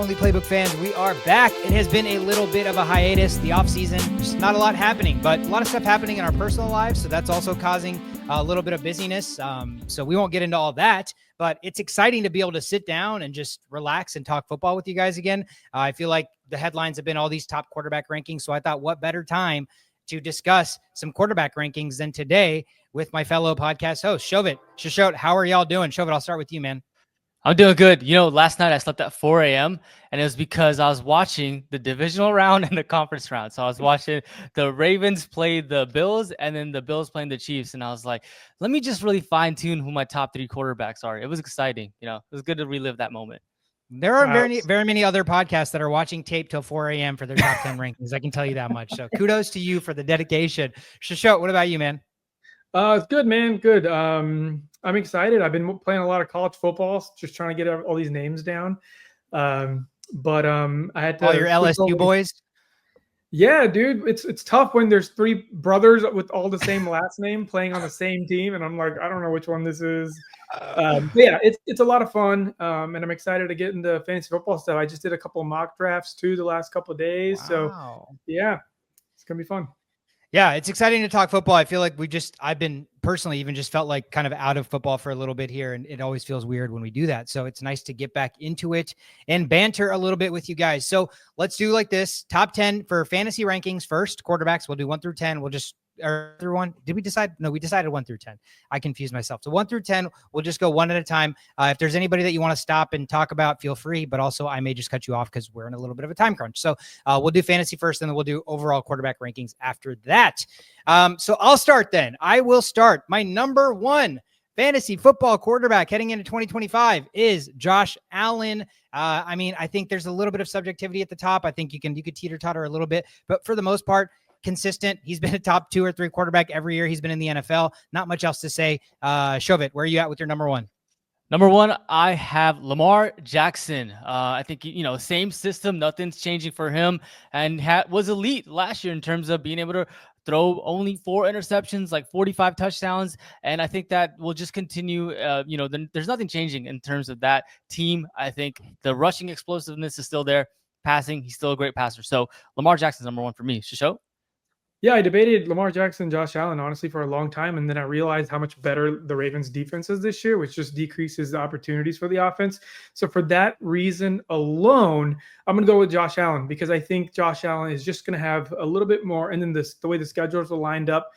Only Playbook fans, we are back. It has been a little bit of a hiatus, the offseason, just not a lot happening, but a lot of stuff happening in our personal lives, so that's also causing a little bit of busyness. So we won't get into all that, but it's exciting to be able to sit down and just relax and talk football with you guys again. I feel like the headlines have been all these top quarterback rankings, so I thought what better time to discuss some quarterback rankings than today with my fellow podcast host, Shovit. Shishot, how are y'all doing? Shovit, I'll start with you, man. I'm doing good. Last night I slept at 4 a.m. and it was because I was watching the divisional round and the conference round. So I was watching the Ravens play the Bills and then the Bills playing the Chiefs. And I was like, let me just really fine tune who my top three quarterbacks are. It was exciting. It was good to relive that moment. There are very many other podcasts that are watching tape till 4 a.m. for their top 10 rankings. I can tell you that much. So kudos to you for the dedication. Shishot, what about you, man? It's good, man. Good. I'm excited. I've been playing a lot of college football, just trying to get all these names down. I had to all your LSU boys. Yeah, dude, it's tough when there's three brothers with all the same last name playing on the same team, and I'm like, I don't know which one this is. Yeah, it's a lot of fun, and I'm excited to get into fantasy football stuff. I just did a couple of mock drafts too the last couple of days, so yeah, it's gonna be fun. Yeah, it's exciting to talk football. I feel like I've been personally even just felt like kind of out of football for a little bit here. And it always feels weird when we do that. So it's nice to get back into it and banter a little bit with you guys. So let's do like this. Top 10 for fantasy rankings first. Quarterbacks, we'll do 1 through 10. We'll just through 1. Did we decide? No, we decided 1 through 10. I confused myself. So 1 through 10, we'll just go one at a time. If there's anybody that you want to stop and talk about, feel free. But also I may just cut you off because we're in a little bit of a time crunch. So we'll do fantasy first, and then we'll do overall quarterback rankings after that. So I'll start then. I will start. My number 1 fantasy football quarterback heading into 2025 is Josh Allen. I think there's a little bit of subjectivity at the top. I think you could teeter-totter a little bit, but for the most part, consistent. He's been a top 2 or 3 quarterback every year he's been in the NFL. Not much else to say. Shovit, where are you at with your number 1? Number 1, I have Lamar Jackson. I think, same system. Nothing's changing for him, and was elite last year in terms of being able to throw only 4 interceptions, like 45 touchdowns. And I think that will just continue. There's nothing changing in terms of that team. I think the rushing explosiveness is still there. Passing, he's still a great passer. So Lamar Jackson's number 1 for me. Shishot? Yeah, I debated Lamar Jackson, Josh Allen, honestly, for a long time. And then I realized how much better the Ravens defense is this year, which just decreases the opportunities for the offense. So for that reason alone, I'm going to go with Josh Allen, because I think Josh Allen is just going to have a little bit more. And then the way the schedules are lined up,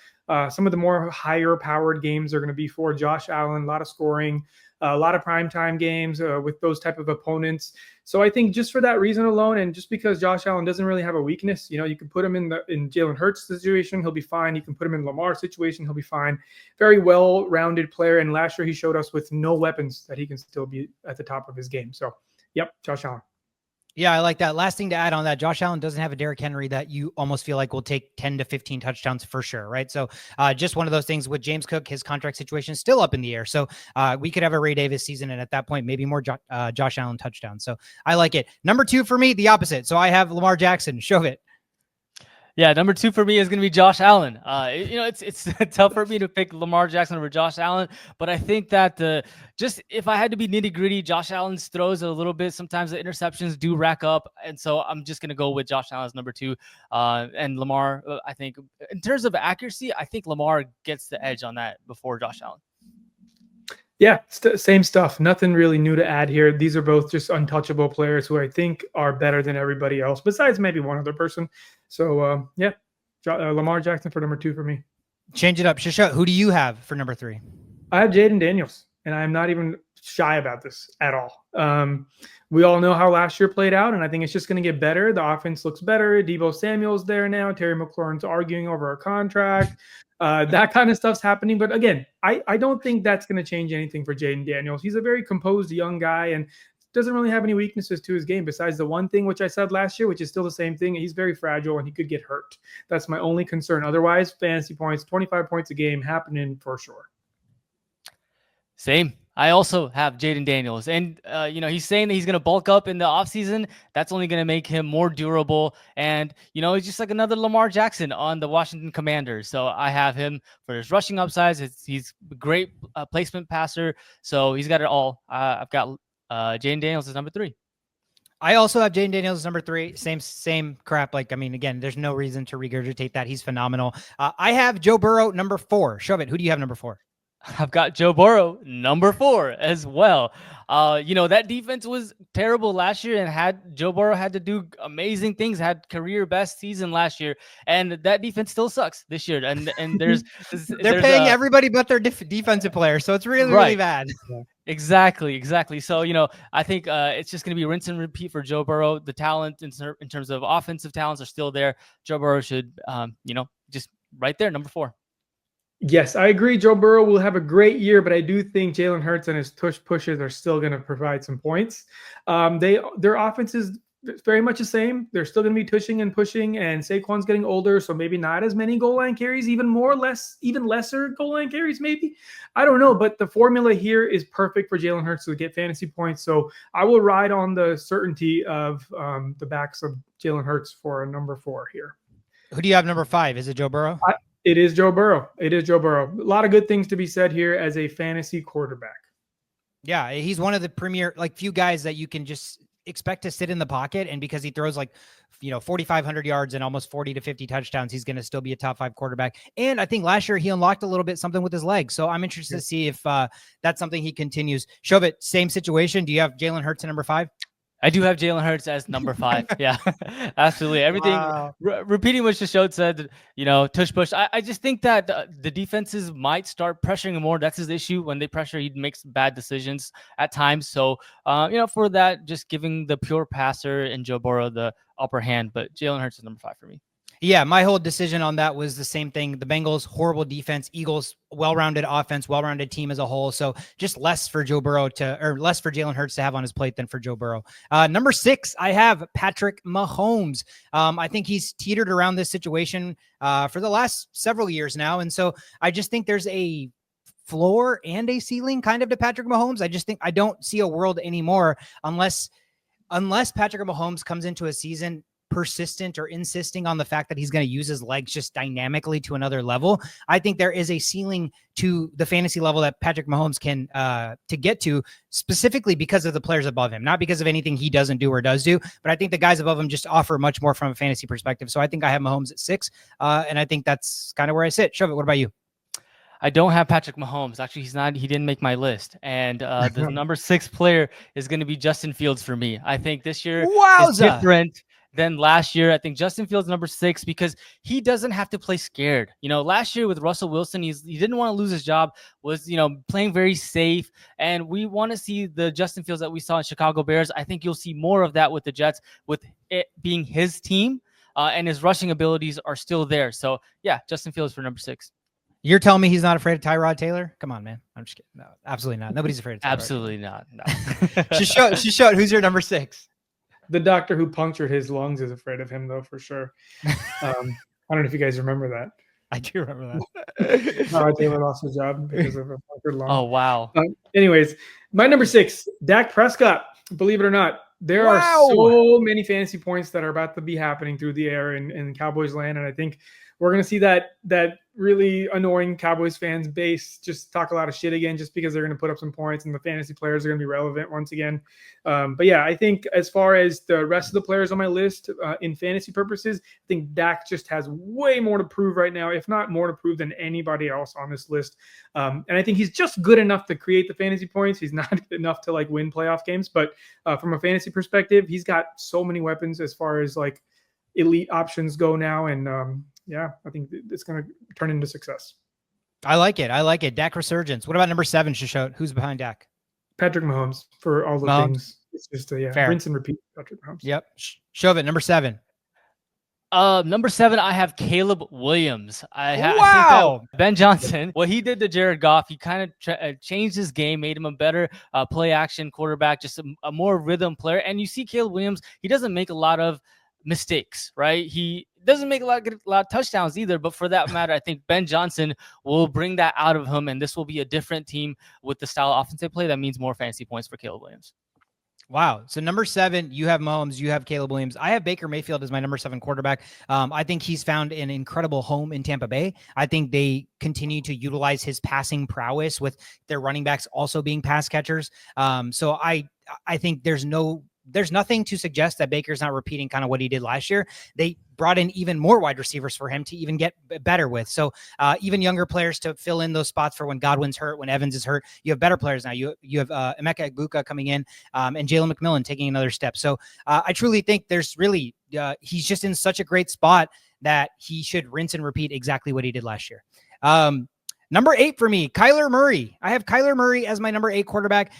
some of the more higher powered games are going to be for Josh Allen, a lot of scoring, a lot of primetime games with those type of opponents. So I think just for that reason alone, and just because Josh Allen doesn't really have a weakness, you can put him in Jalen Hurts situation, he'll be fine. You can put him in Lamar's situation, he'll be fine. Very well-rounded player, and last year he showed us with no weapons that he can still be at the top of his game. So, yep, Josh Allen. Yeah, I like that. Last thing to add on that, Josh Allen doesn't have a Derrick Henry that you almost feel like will take 10 to 15 touchdowns for sure, right? So just one of those things with James Cook, his contract situation is still up in the air. So we could have a Ray Davis season, and at that point, maybe more Josh Allen touchdowns. So I like it. Number 2 for me, the opposite. So I have Lamar Jackson. Shove it. Yeah, number 2 for me is going to be Josh Allen. It's tough for me to pick Lamar Jackson over Josh Allen, but I think that just if I had to be nitty gritty, Josh Allen's throws a little bit. Sometimes the interceptions do rack up, and so I'm just going to go with Josh Allen as number 2. And Lamar, I think in terms of accuracy, I think Lamar gets the edge on that before Josh Allen. Yeah, same stuff. Nothing really new to add here. These are both just untouchable players who I think are better than everybody else, besides maybe one other person. So, Lamar Jackson for number 2 for me. Change it up. Shishot, who do you have for number 3? I have Jayden Daniels, and I'm not even shy about this at all. We all know how last year played out, and I think it's just going to get better. The offense looks better. Deebo Samuel's there now. Terry McLaurin's arguing over a contract. That kind of stuff's happening. But again, I don't think that's going to change anything for Jayden Daniels. He's a very composed young guy and doesn't really have any weaknesses to his game besides the one thing which I said last year, which is still the same thing. He's very fragile and he could get hurt. That's my only concern. Otherwise, fantasy points, 25 points a game happening for sure. Same. I also have Jayden Daniels, and he's saying that he's going to bulk up in the offseason. That's only going to make him more durable, and he's just like another Lamar Jackson on the Washington Commanders. So I have him for his rushing upsides. He's a great placement passer, so he's got it all. I've got Jayden Daniels as number 3. I also have Jayden Daniels number 3. Same crap. Like, I mean, again, there's no reason to regurgitate that. He's phenomenal. I have Joe Burrow number 4. Shove it. Who do you have number 4? I've got Joe Burrow number 4 as well. That defense was terrible last year, and Joe Burrow had to do amazing things, had career best season last year, and that defense still sucks this year. And they're paying everybody but their defensive players, so it's really bad. Exactly. So, I think it's just going to be rinse and repeat for Joe Burrow. The talent in terms of offensive talents are still there. Joe Burrow should, just right there, number 4. Yes, I agree. Joe Burrow will have a great year, but I do think Jalen Hurts and his tush pushes are still going to provide some points. Their offense is very much the same. They're still going to be tushing and pushing, and Saquon's getting older, so maybe not as many goal line carries, even lesser goal line carries, maybe. I don't know, but the formula here is perfect for Jalen Hurts to get fantasy points. So I will ride on the certainty of the backs of Jalen Hurts for a number 4 here. Who do you have number 5? Is it Joe Burrow? It is Joe Burrow. A lot of good things to be said here as a fantasy quarterback. Yeah, he's one of the premier, few guys that you can just expect to sit in the pocket. And because he throws 4,500 yards and almost 40 to 50 touchdowns, he's going to still be a top 5 quarterback. And I think last year he unlocked a little bit something with his legs. So I'm interested to see if that's something he continues. Shovit, same situation. Do you have Jalen Hurts at number 5? I do have Jalen Hurts as number 5. Yeah, absolutely. Everything, wow. Repeating what Shashot said, tush push. I just think that the defenses might start pressuring him more. That's his issue. When they pressure, he makes bad decisions at times. So, for that, just giving the pure passer and Joe Burrow the upper hand. But Jalen Hurts is number 5 for me. Yeah, my whole decision on that was the same thing. The Bengals, horrible defense. Eagles, well-rounded offense, well-rounded team as a whole. So just less for less for Jalen Hurts to have on his plate than for Joe Burrow. Number 6, I have Patrick Mahomes. I think he's teetered around this situation for the last several years now. And so I just think there's a floor and a ceiling kind of to Patrick Mahomes. I don't see a world anymore unless Patrick Mahomes comes into a season persistent or insisting on the fact that he's going to use his legs just dynamically to another level. I think there is a ceiling to the fantasy level that Patrick Mahomes can to get to, specifically because of the players above him, not because of anything he doesn't do or does do, but I think the guys above him just offer much more from a fantasy perspective. So I think I have Mahomes at 6, and I think that's kind of where I sit. Shove it. What about you? I don't have Patrick Mahomes. Actually, he didn't make my list. And the number 6 player is going to be Justin Fields for me. I think this year is different than last year. I think Justin Fields number 6 because he doesn't have to play scared. Last year with Russell Wilson, he didn't want to lose his job, was, playing very safe. And we want to see the Justin Fields that we saw in Chicago Bears. I think you'll see more of that with the Jets, with it being his team, and his rushing abilities are still there. So yeah, Justin Fields for number 6. You're telling me he's not afraid of Tyrod Taylor? Come on, man. I'm just kidding. No, absolutely not. Nobody's afraid of Tyrod. Absolutely not. No. Shashot, who's your number 6? The doctor who punctured his lungs is afraid of him, though, for sure. I don't know if you guys remember that. I do remember that. Taylor lost his job because of a punctured lung. Oh, wow. Anyways, my number 6, Dak Prescott. Believe it or not, there are so many fantasy points that are about to be happening through the air in Cowboys land, and I think we're going to see that really annoying Cowboys fans base just talk a lot of shit again, just because they're going to put up some points and the fantasy players are going to be relevant once again. But yeah, I think as far as the rest of the players on my list in fantasy purposes, I think Dak just has way more to prove right now, if not more to prove than anybody else on this list. And I think he's just good enough to create the fantasy points. He's not good enough to win playoff games, but from a fantasy perspective, he's got so many weapons as far as elite options go now. And yeah, I think it's going to turn into success. I like it. Dak resurgence. What about number 7, Shashot? Who's behind Dak? Patrick Mahomes for all the things. It's just rinse and repeat. Patrick Mahomes. Yep. Shove it. Number 7. Number 7, I have Caleb Williams. I think Ben Johnson, what he did to Jared Goff, he kind of changed his game, made him a better play action quarterback, just a more rhythm player. And you see Caleb Williams, he doesn't make a lot of mistakes, right? He doesn't make a lot of touchdowns either, but for that matter, I think Ben Johnson will bring that out of him, and this will be a different team with the style of offense they play that means more fantasy points for Caleb Williams. Wow. So number 7, you have Mahomes, you have Caleb Williams. I have Baker Mayfield as my number 7 quarterback. I think he's found an incredible home in Tampa Bay. I think they continue to utilize his passing prowess with their running backs also being pass catchers. So I think there's no there's nothing to suggest that Baker's not repeating kind of what he did last year. They brought in even more wide receivers for him to even get better with. So even younger players to fill in those spots for when Godwin's hurt, when Evans is hurt. You have better players now. You have Emeka Egbuka coming in and Jalen McMillan taking another step. So I truly think there's really he's just in such a great spot that he should rinse and repeat exactly what he did last year. Number 8 for me, Kyler Murray. I have Kyler Murray as my number 8 quarterback.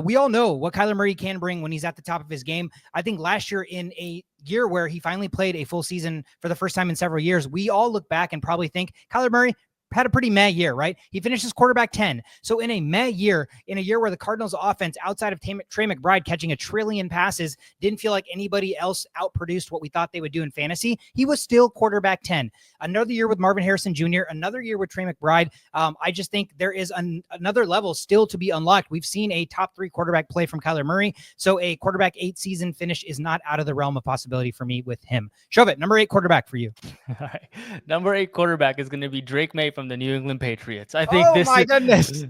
We all know what Kyler Murray can bring when he's at the top of his game. I think last year, in a year where he finally played a full season for the first time in several years, we all look back and probably think Kyler Murray had a pretty meh year, right? He finished his quarterback 10. So in a meh year, in a year where the Cardinals offense, outside of Trey McBride catching 1 trillion passes, didn't feel like anybody else outproduced what we thought they would do in fantasy, he was still quarterback 10. Another year with Marvin Harrison Jr., another year with Trey McBride. I just think there is another level still to be unlocked. We've seen a top 3 quarterback play from Kyler Murray. So a quarterback 8 season finish is not out of the realm of possibility for me with him. Shove it. Number 8 quarterback for you. All right. Number 8 quarterback is going to be Drake Maye from the New England Patriots. I think goodness.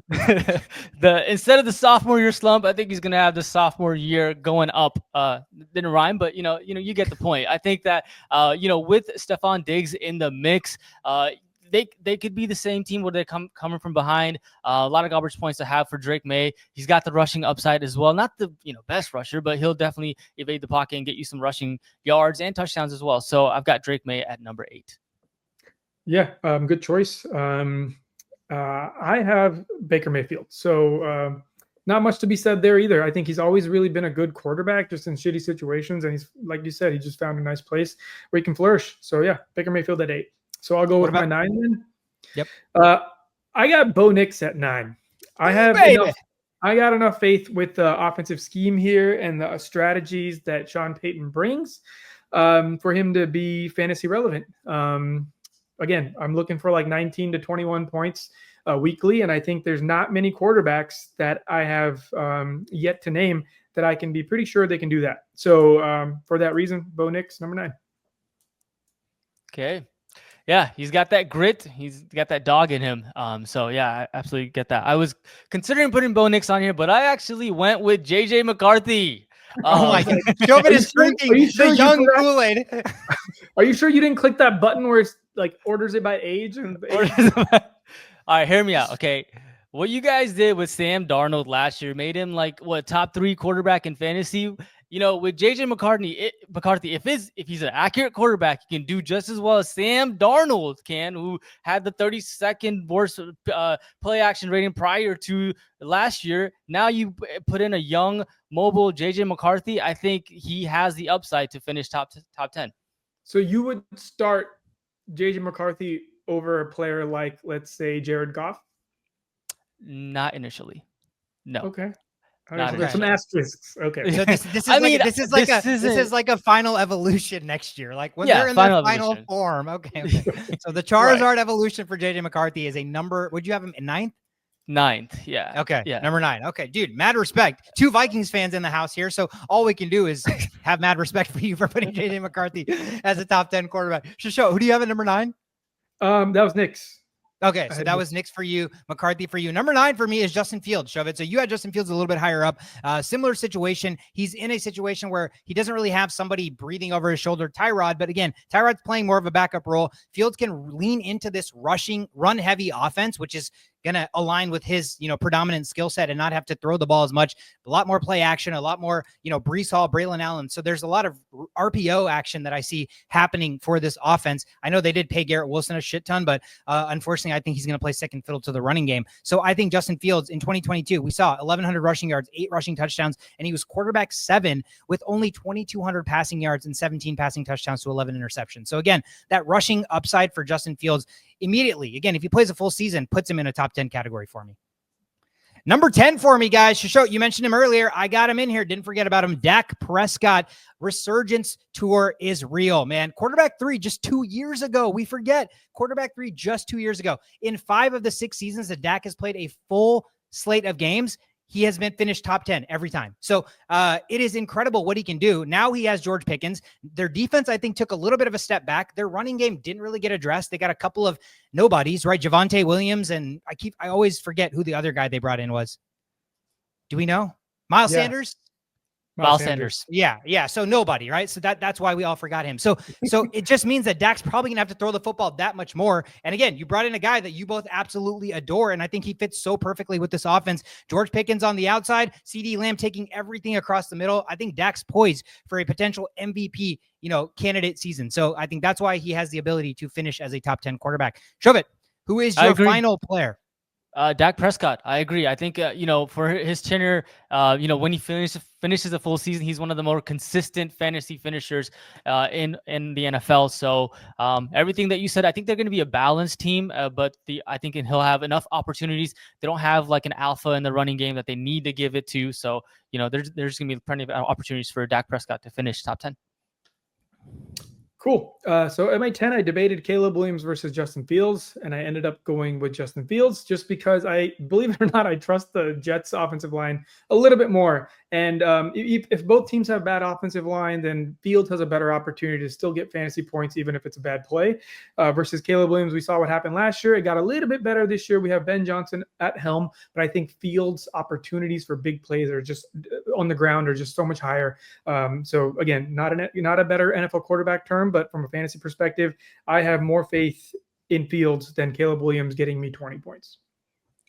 Instead of the sophomore year slump, I think he's going to have the sophomore year going up. Didn't rhyme, but you get the point. I think that with Stephon Diggs in the mix, they could be the same team where they're coming from behind. A lot of garbage points to have for Drake Maye. He's got the rushing upside as well. Not the best rusher, but he'll definitely evade the pocket and get you some rushing yards and touchdowns as well. So I've got Drake Maye at number 8. Yeah, good choice. I have Baker Mayfield. So not much to be said there either. I think he's always really been a good quarterback, just in shitty situations. And he's, like you said, he just found a nice place where he can flourish. So yeah, Baker Mayfield at 8. So I'll go with my 9 then. Yep. I got Bo Nix at 9. I got enough faith with the offensive scheme here and the strategies that Sean Payton brings for him to be fantasy relevant. Again, I'm looking for like 19 to 21 points weekly, and I think there's not many quarterbacks that I have yet to name that I can be pretty sure they can do that. So for that reason, Bo Nix, number 9. Okay. Yeah, he's got that grit. He's got that dog in him. So yeah, I absolutely get that. I was considering putting Bo Nix on here, but I actually went with JJ McCarthy. Oh my God. Joven is drinking the young Kool-Aid. Are you sure you didn't click that button where it's like orders it by age? All right, hear me out. Okay. What you guys did with Sam Darnold last year made him like top 3 quarterback in fantasy. With JJ McCarthy, if he's an accurate quarterback, he can do just as well as Sam Darnold can, who had the 32nd worst play action rating prior to last year. Now you put in a young, mobile JJ McCarthy. I think he has the upside to finish top 10. So you would start JJ McCarthy over a player like, let's say, Jared Goff? Not initially. No. Okay. Not there's some asterisks. Okay. So this is like a final evolution next year. Like when they're in their final form. Okay. So the Charizard evolution for JJ McCarthy is a number. Would you have him in 9th? 9th. Yeah. Okay. Yeah. Number 9. Okay, dude. Mad respect. 2 Vikings fans in the house here. So all we can do is have mad respect for you for putting JJ McCarthy as a top 10 quarterback. Shisho, who do you have at number 9? That was Nix. Okay, so that was Nix for you, McCarthy for you. Number 9 for me is Justin Fields. Shove it. So you had Justin Fields a little bit higher up. Similar situation. He's in a situation where he doesn't really have somebody breathing over his shoulder, Tyrod. But again, Tyrod's playing more of a backup role. Fields can lean into this rushing, run-heavy offense, which is going to align with his, predominant skill set and not have to throw the ball as much. A lot more play action, a lot more, Breece Hall, Braylon Allen. So there's a lot of RPO action that I see happening for this offense. I know they did pay Garrett Wilson a shit ton, but unfortunately, I think he's going to play second fiddle to the running game. So I think Justin Fields in 2022, we saw 1,100 rushing yards, 8 rushing touchdowns, and he was quarterback 7 with only 2,200 passing yards and 17 passing touchdowns to 11 interceptions. So again, that rushing upside for Justin Fields immediately, again, if he plays a full season, puts him in a top 10 category for me. Number 10 for me, guys. Shisho, you mentioned him earlier. I got him in here. Didn't forget about him. Dak Prescott resurgence tour is real, man. Quarterback 3 just 2 years ago. We forget. Quarterback 3 just 2 years ago. In 5 of the 6 seasons that Dak has played a full slate of games, he has been finished top 10 every time. So it is incredible what he can do. Now he has George Pickens. Their defense, I think, took a little bit of a step back. Their running game didn't really get addressed. They got a couple of nobodies, right? Javonte Williams, and I always forget who the other guy they brought in was. Do we know? Miles Sanders? Miles Sanders. Yeah. So nobody, right? So that's why we all forgot him. So it just means that Dak's probably gonna have to throw the football that much more. And again, you brought in a guy that you both absolutely adore, and I think he fits so perfectly with this offense. George Pickens on the outside, CeeDee Lamb taking everything across the middle. I think Dak's poised for a potential MVP, candidate season. So I think that's why he has the ability to finish as a top 10 quarterback. Shovit, who is your final player? Dak Prescott. I agree. I think, for his tenure, when he finishes a full season, he's one of the more consistent fantasy finishers in the NFL. So everything that you said, I think they're going to be a balanced team, but I think he'll have enough opportunities. They don't have like an alpha in the running game that they need to give it to. So, there's going to be plenty of opportunities for Dak Prescott to finish top 10. Cool. So at my 10, I debated Caleb Williams versus Justin Fields, and I ended up going with Justin Fields just because believe it or not, I trust the Jets offensive line a little bit more. And if both teams have bad offensive line, then Fields has a better opportunity to still get fantasy points, even if it's a bad play. Versus Caleb Williams, we saw what happened last year. It got a little bit better this year. We have Ben Johnson at helm, but I think Fields' opportunities for big plays are just on the ground are just so much higher. So again, not a better NFL quarterback term, but from a fantasy perspective, I have more faith in Fields than Caleb Williams getting me 20 points.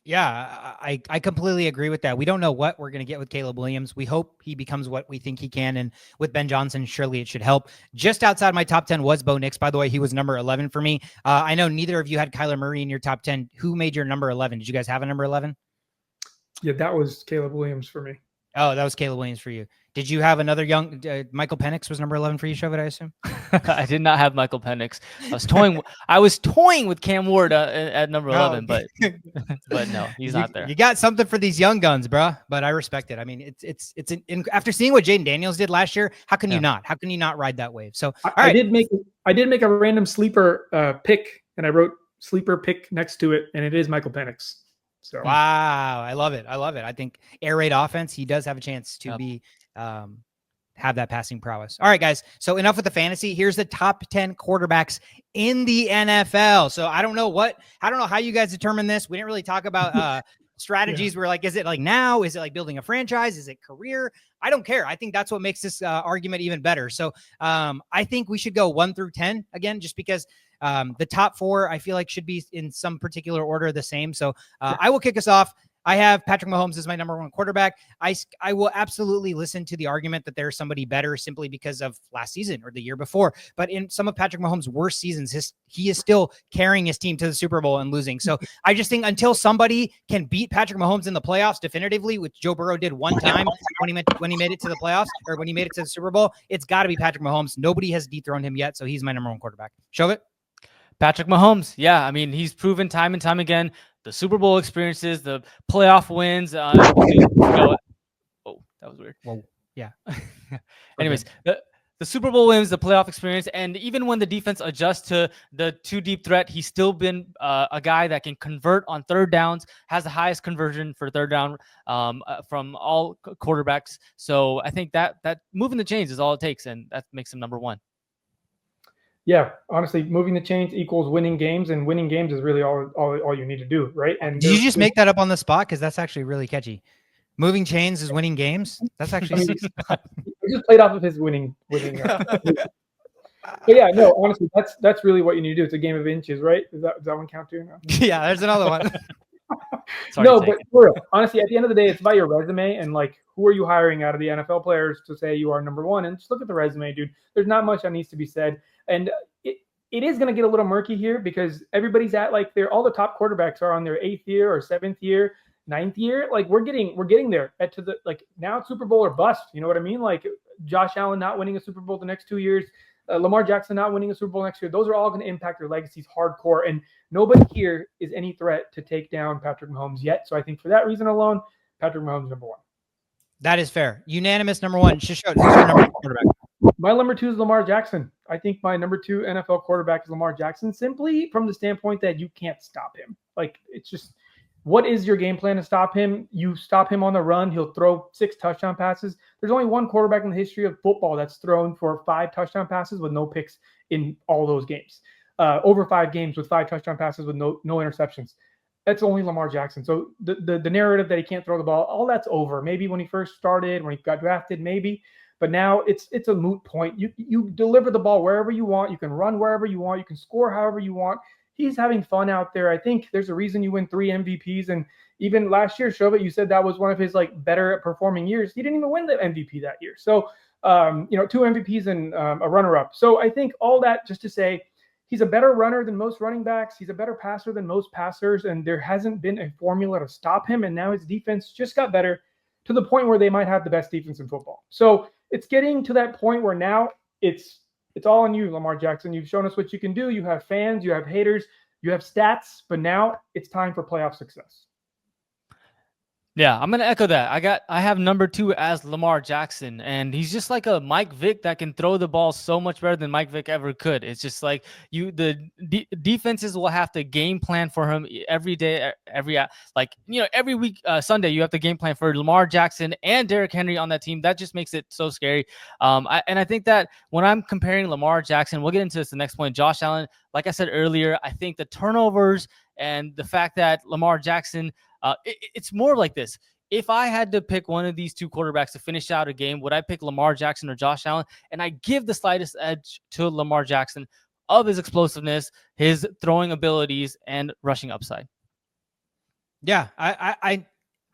Yeah, I completely agree with that. We don't know what we're going to get with Caleb Williams. We hope he becomes what we think he can. And with Ben Johnson, surely it should help. Just outside my top 10 was Bo Nix. By the way, he was number 11 for me. I know neither of you had Kyler Murray in your top 10. Who made your number 11? Did you guys have a number 11? Yeah, that was Caleb Williams for me. Oh, that was Caleb Williams for you. Did you have another young Michael Penix was number 11 for you, Shovit, I assume? I did not have Michael Penix. I was toying with Cam Ward at number 11, but no, he's not there. You got something for these young guns, bro. But I respect it. I mean, after seeing what Jayden Daniels did last year, how can you not? How can you not ride that wave? So I did make a random sleeper pick, and I wrote sleeper pick next to it, and it is Michael Penix. So wow, I love it. I think air raid offense, he does have a chance to be have that passing prowess. All right, guys. So enough with the fantasy. Here's the top 10 quarterbacks in the NFL. So I don't know how you guys determine this. We didn't really talk about strategies. We're like, is it like now? Is it like building a franchise? Is it career? I don't care. I think that's what makes this argument even better. So I think we should go 1 through 10 again, just because the top 4 I feel like should be in some particular order the same. So I will kick us off. I have Patrick Mahomes as my number 1 quarterback. I will absolutely listen to the argument that there's somebody better simply because of last season or the year before. But in some of Patrick Mahomes' worst seasons, he is still carrying his team to the Super Bowl and losing. So I just think until somebody can beat Patrick Mahomes in the playoffs definitively, which Joe Burrow did one time when he made it to the playoffs or when he made it to the Super Bowl, it's got to be Patrick Mahomes. Nobody has dethroned him yet, so he's my number 1 quarterback. Show it. Patrick Mahomes. Yeah, I mean, he's proven time and time again. The Super Bowl experiences, the playoff wins. Oh, that was weird. Well, yeah. Anyways, the Super Bowl wins, the playoff experience, and even when the defense adjusts to the 2 deep threat, he's still been a guy that can convert on third downs, has the highest conversion for third down from all quarterbacks. So I think that moving the chains is all it takes, and that makes him number 1. Yeah, honestly, moving the chains equals winning games, and winning games is really all you need to do, right? And did you just make that up on the spot? Because that's actually really catchy. Moving chains is winning games. That's actually I just played off of his winning. But yeah, no, honestly, that's really what you need to do. It's a game of inches, right? Does that one count too? No? Yeah, there's another one. No, but for real, honestly, at the end of the day, it's about your resume and like who are you hiring out of the NFL players to say you are number 1, and just look at the resume, dude. There's not much that needs to be said. And it is going to get a little murky here because everybody's at like all the top quarterbacks are on their 8th year or 7th year, 9th year. Like we're getting there to the like now it's Super Bowl or bust. You know what I mean? Like Josh Allen not winning a Super Bowl the next 2 years, Lamar Jackson not winning a Super Bowl next year. Those are all going to impact their legacies hardcore. And nobody here is any threat to take down Patrick Mahomes yet. So I think for that reason alone, Patrick Mahomes number 1. That is fair. Unanimous number 1. Shishote, who's your number 1 quarterback? My number 2 is Lamar Jackson. I think my number 2 NFL quarterback is Lamar Jackson, simply from the standpoint that you can't stop him. Like, it's just, what is your game plan to stop him? You stop him on the run, he'll throw 6 touchdown passes. There's only one quarterback in the history of football that's thrown for 5 touchdown passes with no picks in all those games. Over 5 games with 5 touchdown passes with no interceptions. That's only Lamar Jackson. So the narrative that he can't throw the ball, all that's over. Maybe when he first started, when he got drafted, maybe. But now it's a moot point. You deliver the ball wherever you want. You can run wherever you want. You can score however you want. He's having fun out there. I think there's a reason you win 3 MVPs. And even last year, Shobit, you said that was one of his better performing years. He didn't even win the MVP that year. So, 2 MVPs and a runner-up. So I think all that just to say, he's a better runner than most running backs. He's a better passer than most passers, and there hasn't been a formula to stop him. And now his defense just got better to the point where they might have the best defense in football. So it's getting to that point where now it's all on you, Lamar Jackson. You've shown us what you can do. You have fans, you have haters, you have stats, but now it's time for playoff success. Yeah, I'm gonna echo that. I have number 2 as Lamar Jackson, and he's just like a Mike Vick that can throw the ball so much better than Mike Vick ever could. It's just like the defenses will have to game plan for him every day, every week. Sunday you have to game plan for Lamar Jackson and Derrick Henry on that team. That just makes it so scary. I think that when I'm comparing Lamar Jackson, we'll get into this the next point. Josh Allen, like I said earlier, I think the turnovers and the fact that Lamar Jackson. It's more like this. If I had to pick one of these 2 quarterbacks to finish out a game, would I pick Lamar Jackson or Josh Allen? And I give the slightest edge to Lamar Jackson of his explosiveness, his throwing abilities, and rushing upside. Yeah, I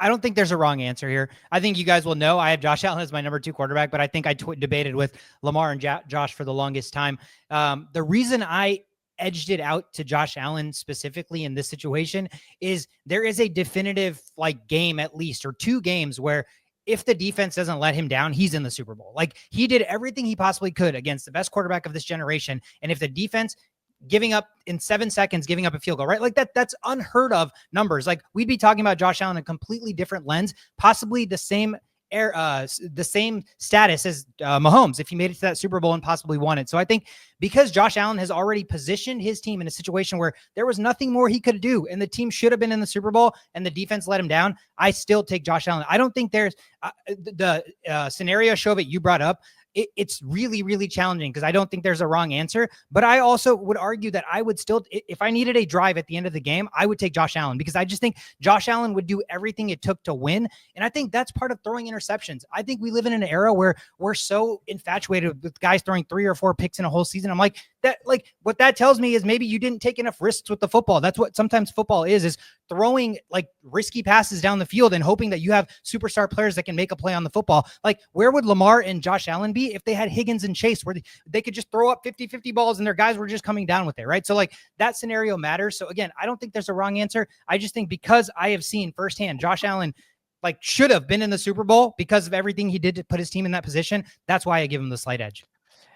don't think there's a wrong answer here. I think you guys will know I have Josh Allen as my number 2 quarterback, but I think I debated with Lamar and Josh for the longest time. The reason I edged it out to Josh Allen specifically in this situation is there is a definitive game at least, or 2 games where if the defense doesn't let him down, he's in the Super Bowl. He did everything he possibly could against the best quarterback of this generation. And if the defense giving up in 7 seconds, giving up a field goal, right? That's unheard of numbers. We'd be talking about Josh Allen in a completely different lens, possibly the same status as Mahomes if he made it to that Super Bowl and possibly won it. So I think because Josh Allen has already positioned his team in a situation where there was nothing more he could do and the team should have been in the Super Bowl and the defense let him down, I still take Josh Allen. I don't think there's the scenario show that you brought up. It's really, really challenging because I don't think there's a wrong answer. But I also would argue that I would still, if I needed a drive at the end of the game, I would take Josh Allen because I just think Josh Allen would do everything it took to win. And I think that's part of throwing interceptions. I think we live in an era where we're so infatuated with guys throwing 3 or 4 picks in a whole season. I'm like, what that tells me is maybe you didn't take enough risks with the football. That's what sometimes football is throwing risky passes down the field and hoping that you have superstar players that can make a play on the football. Where would Lamar and Josh Allen be if they had Higgins and Chase where they could just throw up 50-50 balls and their guys were just coming down with it, right? So that scenario matters. So again, I don't think there's a wrong answer. I just think because I have seen firsthand Josh Allen should have been in the Super Bowl because of everything he did to put his team in that position. That's why I give him the slight edge.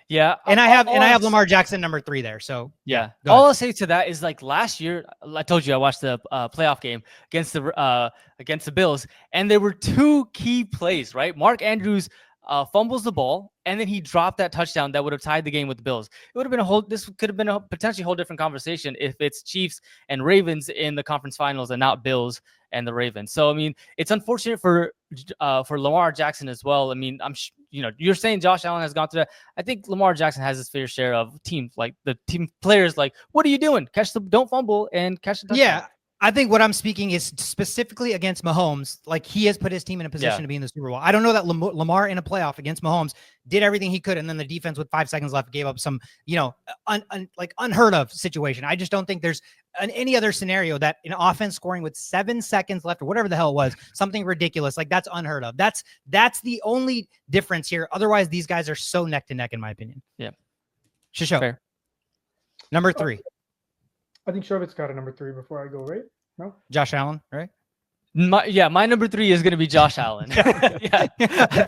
Yeah. And I have Lamar Jackson number 3 there. So yeah. All I'll say to that is last year, I told you I watched the playoff game against the Bills, and there were 2 key plays, right? Mark Andrews fumbles the ball, and then he dropped that touchdown that would have tied the game with the Bills. It would have been this could have been a potentially whole different conversation if it's Chiefs and Ravens in the conference finals and not Bills and the Ravens. So I mean, it's unfortunate for Lamar Jackson as well. I mean, you're saying Josh Allen has gone through that. I think Lamar Jackson has his fair share of teams, the team players, what are you doing? Don't fumble and catch the touchdown. Yeah. I think what I'm speaking is specifically against Mahomes. He has put his team in a position to be in the Super Bowl. I don't know that Lamar in a playoff against Mahomes did everything he could, and then the defense with 5 seconds left gave up some, unheard of situation. I just don't think there's any other scenario that an offense scoring with 7 seconds left or whatever the hell it was, something ridiculous. That's unheard of. That's the only difference here. Otherwise, these guys are so neck to neck, in my opinion. Yeah. Shisho. Fair. Number 3. I think Shobit's got a number 3 before I go, right? No? Josh Allen, right? My number 3 is going to be Josh Allen. Yeah, I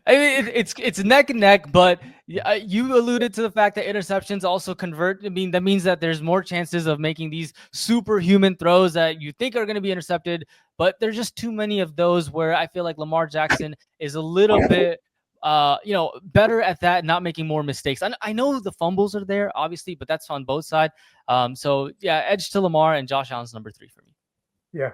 mean, it's neck and neck, but you alluded to the fact that interceptions also convert. I mean, that means that there's more chances of making these superhuman throws that you think are going to be intercepted, but there's just too many of those where I feel like Lamar Jackson is a little bit better at that, not making more mistakes. I know the fumbles are there, obviously, but that's on both sides. So yeah, edge to Lamar, and Josh Allen's number 3 for me. Yeah.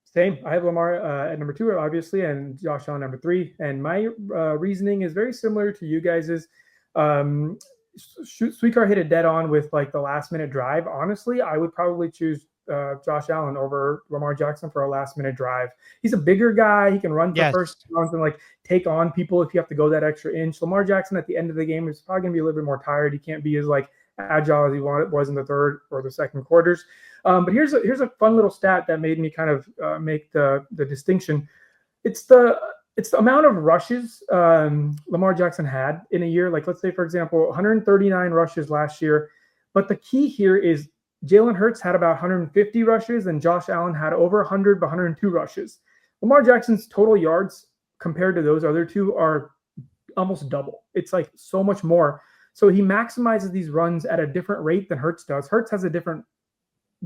Same. I have Lamar at number 2, obviously, and Josh Allen number 3. And my reasoning is very similar to you guys's. Sweetcar hit it dead on with the last minute drive. Honestly, I would probably choose Josh Allen over Lamar Jackson for a last-minute drive. He's a bigger guy. He can run for first downs and like take on people if you have to go that extra inch. Lamar Jackson at the end of the game is probably going to be a little bit more tired. He can't be as like agile as he was in the third or the second quarters. But here's a fun little stat that made me kind of make the distinction. It's the amount of rushes Lamar Jackson had in a year. Like, let's say, for example, 139 rushes last year. But the key here is Jalen Hurts had about 150 rushes, and Josh Allen had over 100, but 102 rushes. Lamar Jackson's total yards compared to those other two are almost double. It's like so much more. So he maximizes these runs at a different rate than Hurts does. Hurts has a different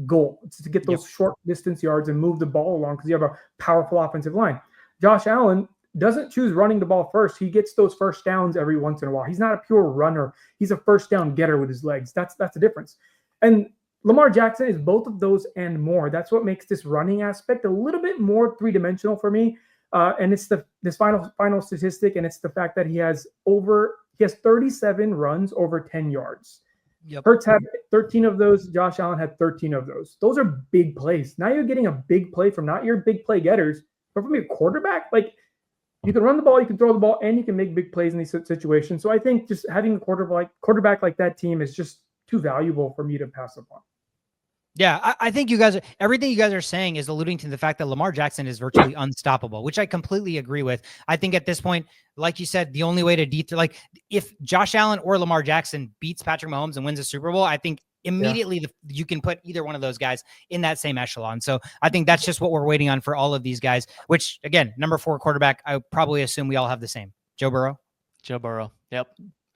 goal. It's to get those short distance yards and move the ball along because you have a powerful offensive line. Josh Allen doesn't choose running the ball first. He gets those first downs every once in a while. He's not a pure runner. He's a first down getter with his legs. That's the difference. And Lamar Jackson is both of those and more. That's what makes this running aspect a little bit more three-dimensional for me. And it's this final statistic, and it's the fact that he has 37 runs over 10 yards. Yep. Hurts had 13 of those. Josh Allen had 13 of those. Those are big plays. Now you're getting a big play from not your big play getters, but from your quarterback. Like, you can run the ball, you can throw the ball, and you can make big plays in these situations. So I think just having a quarterback like that team is just too valuable for me to pass upon. Yeah, I think everything you guys are saying is alluding to the fact that Lamar Jackson is virtually unstoppable, which I completely agree with. I think at this point, like you said, the only way to if Josh Allen or Lamar Jackson beats Patrick Mahomes and wins a Super Bowl, I think immediately you can put either one of those guys in that same echelon. So I think that's just what we're waiting on for all of these guys, which again, number 4 quarterback, I probably assume we all have the same. Joe Burrow. Yep.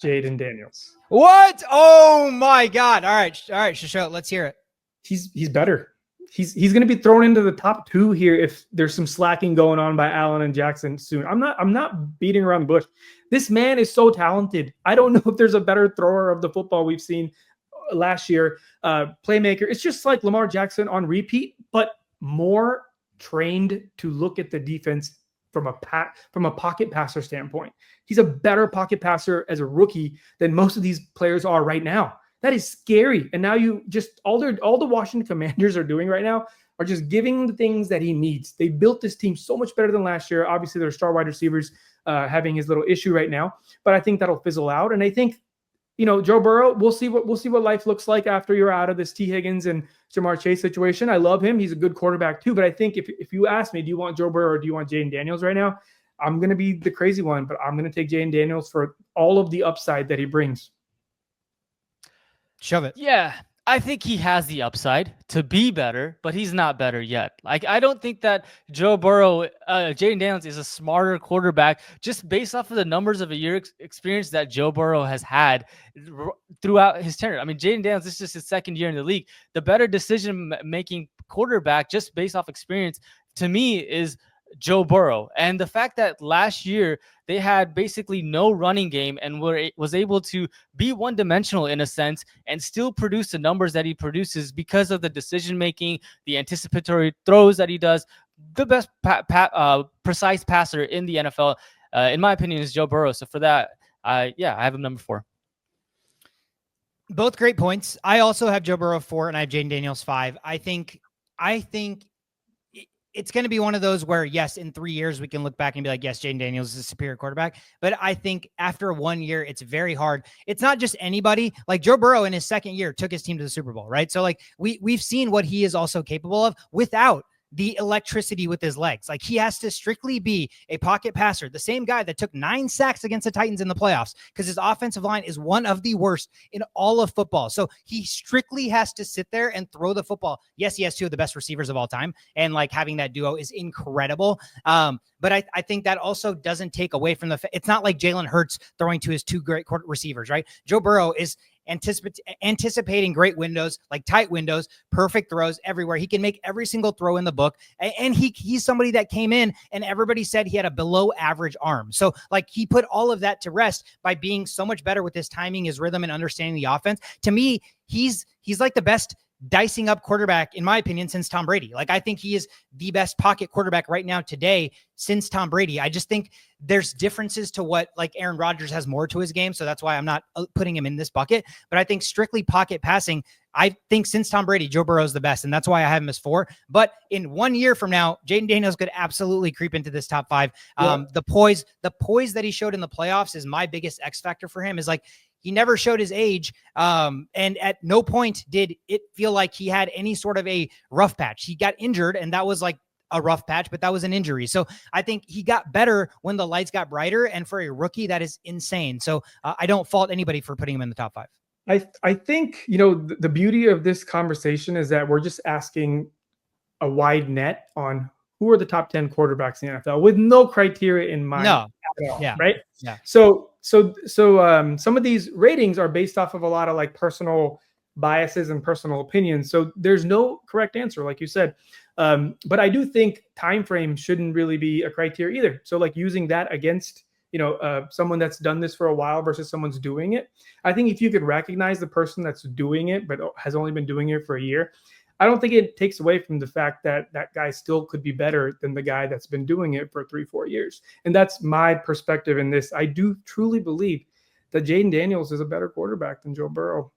Jayden Daniels. What? Oh my God. All right. Shasho, let's hear it. He's better. He's going to be thrown into the top 2 here if there's some slacking going on by Allen and Jackson soon. I'm not beating around the bush. This man is so talented. I don't know if there's a better thrower of the football we've seen last year. Playmaker. It's just like Lamar Jackson on repeat, but more trained to look at the defense from a pocket passer standpoint. He's a better pocket passer as a rookie than most of these players are right now. That is scary. And now you just all the Washington Commanders are doing right now are just giving the things that he needs. They built this team so much better than last year. Obviously, their star wide receivers having his little issue right now, but I think that'll fizzle out. And I think, Joe Burrow, we'll see what life looks like after you're out of this T. Higgins and Jamar Chase situation. I love him. He's a good quarterback too. But I think if you ask me, do you want Joe Burrow or do you want Jayden Daniels right now? I'm going to be the crazy one, but I'm going to take Jayden Daniels for all of the upside that he brings. Shove it. Yeah, I think he has the upside to be better, but he's not better yet. Like, I don't think that Joe Burrow, Jayden Daniels is a smarter quarterback just based off of the numbers of a year experience that Joe Burrow has had throughout his tenure. I mean, Jayden Daniels, this is just his second year in the league. The better decision-making quarterback just based off experience to me is Joe Burrow. And the fact that last year they had basically no running game and was able to be one-dimensional in a sense and still produce the numbers that he produces because of the decision-making, the anticipatory throws that he does. The best precise passer in the NFL, in my opinion, is Joe Burrow. So for that, I have him number 4. Both great points. I also have Joe Burrow 4 and I have Jayden Daniels 5. I think it's going to be one of those where, yes, in 3 years, we can look back and be like, yes, Jayden Daniels is a superior quarterback. But I think after 1 year, it's very hard. It's not just anybody. Like Joe Burrow in his second year took his team to the Super Bowl, right? So like we've seen what he is also capable of without the electricity with his legs. Like he has to strictly be a pocket passer, the same guy that took 9 sacks against the Titans in the playoffs because his offensive line is one of the worst in all of football. So he strictly has to sit there and throw the football. Yes, he has 2 of the best receivers of all time. And like having that duo is incredible. But I think that also doesn't take away from it's not like Jalen Hurts throwing to his 2 great receivers, right? Joe Burrow is anticipating great windows, like tight windows, perfect throws everywhere. He can make every single throw in the book. And he's somebody that came in and everybody said he had a below average arm. So like he put all of that to rest by being so much better with his timing, his rhythm, and understanding the offense. To me, he's like the best dicing up quarterback, in my opinion, since Tom Brady. Like, I think he is the best pocket quarterback right now today since Tom Brady. I just think there's differences to what, like, Aaron Rodgers has more to his game. So that's why I'm not putting him in this bucket. But I think strictly pocket passing, I think since Tom Brady, Joe Burrow is the best, and that's why I have him as 4. But in 1 year from now, Jayden Daniels could absolutely creep into this top 5. The poise that he showed in the playoffs is my biggest X factor for him. Is like he never showed his age, and at no point did it feel like he had any sort of a rough patch. He got injured, and that was like a rough patch, but that was an injury. So I think he got better when the lights got brighter, and for a rookie, that is insane. So I don't fault anybody for putting him in the top 5. I think, the beauty of this conversation is that we're just asking a wide net on who are the top 10 quarterbacks in the NFL with no criteria in mind. No. At all, Yeah. right. Yeah. So some of these ratings are based off of a lot of like personal biases and personal opinions. So there's no correct answer, like you said. But I do think time frame shouldn't really be a criteria either. So like using that against someone that's done this for a while versus someone's doing it. I think if you could recognize the person that's doing it, but has only been doing it for a year, I don't think it takes away from the fact that that guy still could be better than the guy that's been doing it for 3-4 years. And that's my perspective in this. I do truly believe that Jayden Daniels is a better quarterback than Joe Burrow.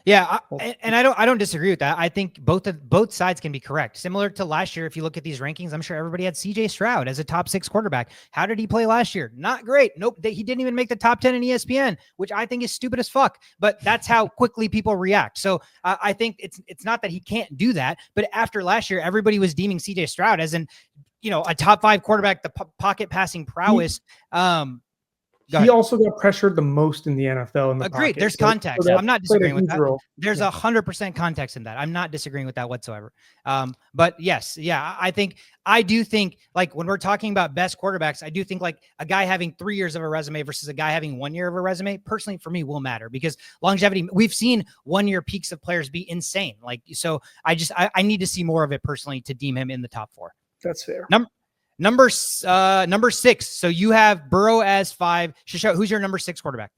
And I don't disagree with that. I think both sides can be correct. Similar to last year, if you look at these rankings, I'm sure everybody had CJ Stroud as a top 6 quarterback. How did he play last year? Not great. Nope. He didn't even make the top 10 in ESPN, which I think is stupid as fuck. But that's how quickly people react. So I think it's not that he can't do that, but after last year, everybody was deeming CJ Stroud as a top 5 quarterback, the pocket passing prowess. He also got pressured the most in the NFL. Agreed. There's context. I'm not disagreeing with that. There's 100% context in that. I'm not disagreeing with that whatsoever. But yes, I do think like when we're talking about best quarterbacks, I do think like a guy having 3 years of a resume versus a guy having 1 year of a resume, personally for me will matter because longevity, we've seen 1 year peaks of players be insane. Like, so I need to see more of it personally to deem him in the top 4. That's fair. Number 6. So you have Burrow as 5. Shisho, who's your number 6 quarterback?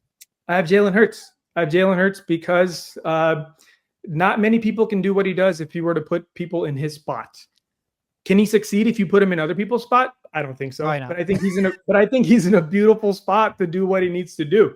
I have Jalen Hurts. Because not many people can do what he does if you were to put people in his spot. Can he succeed if you put him in other people's spot? I don't think so. But I think he's in a beautiful spot to do what he needs to do.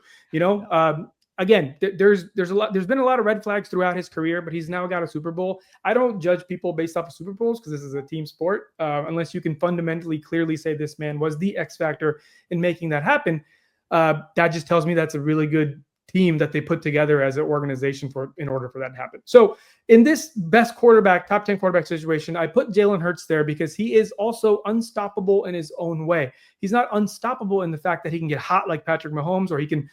Again, there's been a lot of red flags throughout his career, but he's now got a Super Bowl. I don't judge people based off of Super Bowls because this is a team sport, unless you can fundamentally clearly say this man was the X factor in making that happen. That just tells me that's a really good team that they put together as an organization in order for that to happen. So in this best quarterback, top 10 quarterback situation, I put Jalen Hurts there because he is also unstoppable in his own way. He's not unstoppable in the fact that he can get hot like Patrick Mahomes, or he can